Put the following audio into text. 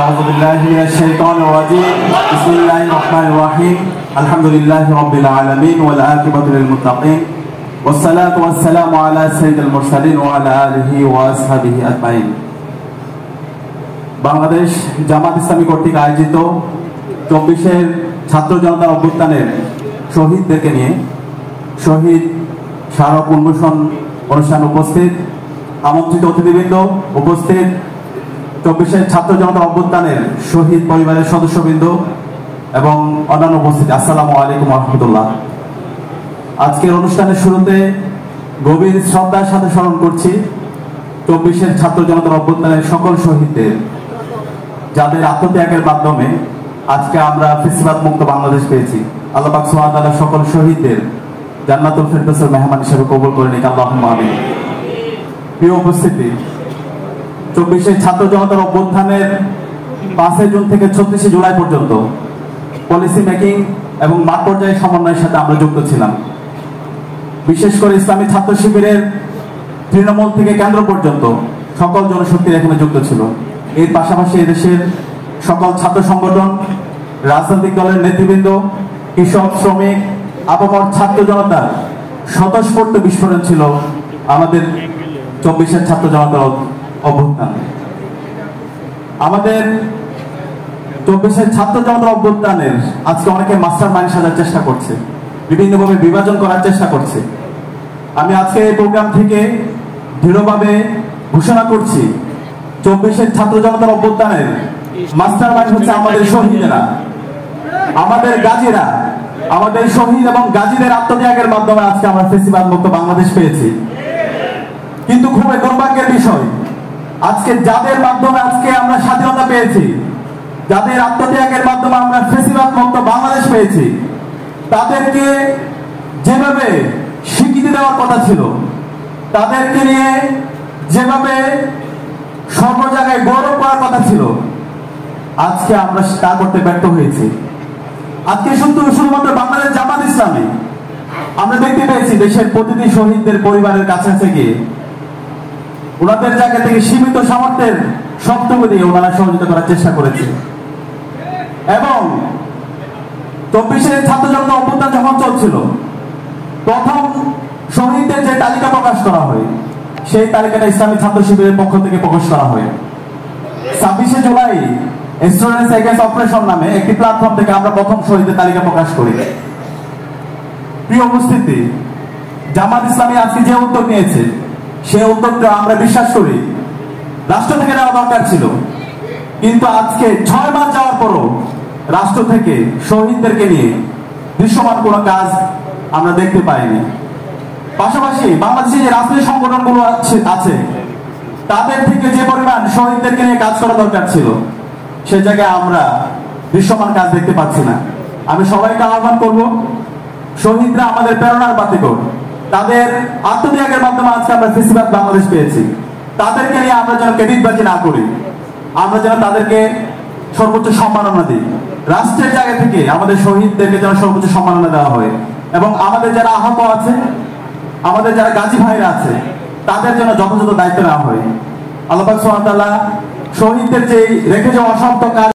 أعوذ بالله من الشيطان الرجيم بسم الله الرحمن الرحيم الحمد لله رب العالمين والعاقبة للمتقين والصلاة والسلام على سيد المرسلين وعلى آله وأصحابه أجمعين বাংলাদেশ জামাত ইসলামী কর্তৃক আয়োজিত 24-এর ছাত্র জনতার অভ্যুত্থানের শহীদদেরকে নিয়ে শহীদ স্মারক উন্মোচন অনুষ্ঠান উপস্থিত আমন্ত্রিত অতিথিবৃন্দ উপস্থিত 24-এর ছাত্র জনতার অভ্যুত্থানের শহীদ পরিবারের সদস্যবৃন্দ এবং অন্যান্য উপস্থিত আসসালামু আলাইকুম ওয়া রাহমাতুল্লাহ। আজকের অনুষ্ঠানের শুরুতে গভীর শ্রদ্ধার সাথে স্মরণ করছি 24-এর ছাত্র জনতার অভ্যুত্থানের সকল শহীদদের, যাদের আত্মত্যাগের মাধ্যমে আজকে আমরা ফ্যাসিবাদ মুক্ত বাংলাদেশ পেয়েছি। আল্লাহ পাক সুবহানাহু ওয়া তাআলা সকল শহীদদের জান্নাতুল ফেরদৌসের মেহমান হিসেবে কবুল করে নিক, আল্লাহুম্মা আমিন। প্রিয় উপস্থিতি, 24-এর ছাত্র জনতার অভ্যুত্থানের 5 জুন থেকে 36 জুলাই পর্যন্ত পলিসি মেকিং এবং মাঠ পর্যায়ে সমন্বয়ের সাথে আমরা যুক্ত ছিলাম। বিশেষ করে ইসলামী ছাত্র শিবিরের তৃণমূল থেকে কেন্দ্র পর্যন্ত সকল জনশক্তির এখানে যুক্ত ছিল। এর পাশাপাশি এদেশের সকল ছাত্র সংগঠন, রাজনৈতিক দলের নেতৃবৃন্দ, কৃষক, শ্রমিক, আপামর ছাত্র জনতার স্বতঃস্ফূর্ত বিস্ফোরণ ছিল আমাদের 24-এর ছাত্র জনতার অভ্যুত্থান। আমাদের 24-এর ছাত্র জনতার অভ্যুত্থানের আজকে অনেকে মাস্টার মাইন্ড সাজার চেষ্টা করছে, বিভিন্নভাবে বিভাজন করার চেষ্টা করছে। আমি আজকে এই প্রোগ্রাম থেকে দৃঢ়ভাবে ঘোষণা করছি 24-এর ছাত্র জনতার অভ্যুত্থানের মাস্টার মাইন্ড হচ্ছে আমাদের শহীদেরা, আমাদের গাজীরা, আমাদের শহীদ এবং গাজীদের আত্মত্যাগের মাধ্যমে আজকে আমরা ফ্যাসিবাদ মুক্ত বাংলাদেশ পেয়েছি। কিন্তু খুবই দুর্ভাগ্যের বিষয়, আজকে যাদের মাধ্যমে আজকে আমরা স্বাধীনতা পেয়েছি, যাদের আত্মত্যাগের মাধ্যমে আমরা ফ্যাসিবাদ মুক্ত বাংলাদেশ পেয়েছি, তাদেরকে যেভাবে স্বীকৃতি দেওয়ার কথা ছিল, তাদেরকে নিয়ে যেভাবে সর্ব জায়গায় গৌরব করার কথা ছিল, আজকে আমরা তা করতে ব্যর্থ হয়েছি। আজকে শুধুমাত্র বাংলাদেশ জামাত ইসলামী আমরা দেখতে পেয়েছি দেশের প্রতিটি শহীদদের পরিবারের কাছে গিয়ে ওনাদের জায়গা থেকে সীমিত সামর্থ্যের সবটুকু দিয়ে ওনারা সহযোগিতা করার চেষ্টা করেছে। এবং 24-এর ছাত্র জনতা অভ্যুত্থান যখন চলছিল, প্রথম শহীদদের যে তালিকা প্রকাশ করা হয়, সেই তালিকাটা ইসলামী ছাত্র শিবিরের পক্ষ থেকে প্রকাশ করা হয়। 26 জুলাই স্টুডেন্টস এগেইনস্ট অপারেশন নামে একটি প্ল্যাটফর্ম থেকে আমরা প্রথম শহীদের তালিকা প্রকাশ করি। প্রিয় উপস্থিতি, জামাত ইসলামী আজকে যে উদ্যোগ নিয়েছে, সেই উদ্যোগটা আমরা বিশ্বাস করি রাষ্ট্র থেকে নেওয়া দরকার ছিল। কিন্তু আজকে 6 মাস যাওয়ার পরও রাষ্ট্র থেকে শহীদদেরকে নিয়ে দৃশ্যমান কোনো কাজ আমরা দেখতে পাইনি। পাশাপাশি বাংলাদেশে যে রাজনৈতিক সংগঠনগুলো আছে তাদের থেকে যে পরিমাণ শহীদদেরকে নিয়ে কাজ করা দরকার ছিল, সে জায়গায় আমরা দৃশ্যমান কাজ দেখতে পাচ্ছি না। আমি সবাইকে আহ্বান করব, শহীদরা আমাদের প্রেরণার বাতিঘর, তাদের আত্মত্যাগের মাধ্যমে আজকে আমরা ফ্যাসিবাদ বাংলাদেশ পেয়েছি। তাদেরকে নিয়ে আমরা যেন ক্রেডিটবাজি না করি, আমরা যেন তাদেরকে সর্বোচ্চ সম্মাননা দিই। রাষ্ট্রের জায়গা থেকে আমাদের শহীদদেরকে যেন সর্বোচ্চ সম্মাননা দেওয়া হয় এবং আমাদের যারা আহত আছে, আমাদের যারা গাজী ভাইরা আছে, তাদের জন্য যথাযথ দায়িত্ব নেওয়া হয়। আল্লাহ পাক সুবহানাহু ওয়া তাআলা শহীদদের যে রেখে যাওয়া অসমাপ্ত কাজ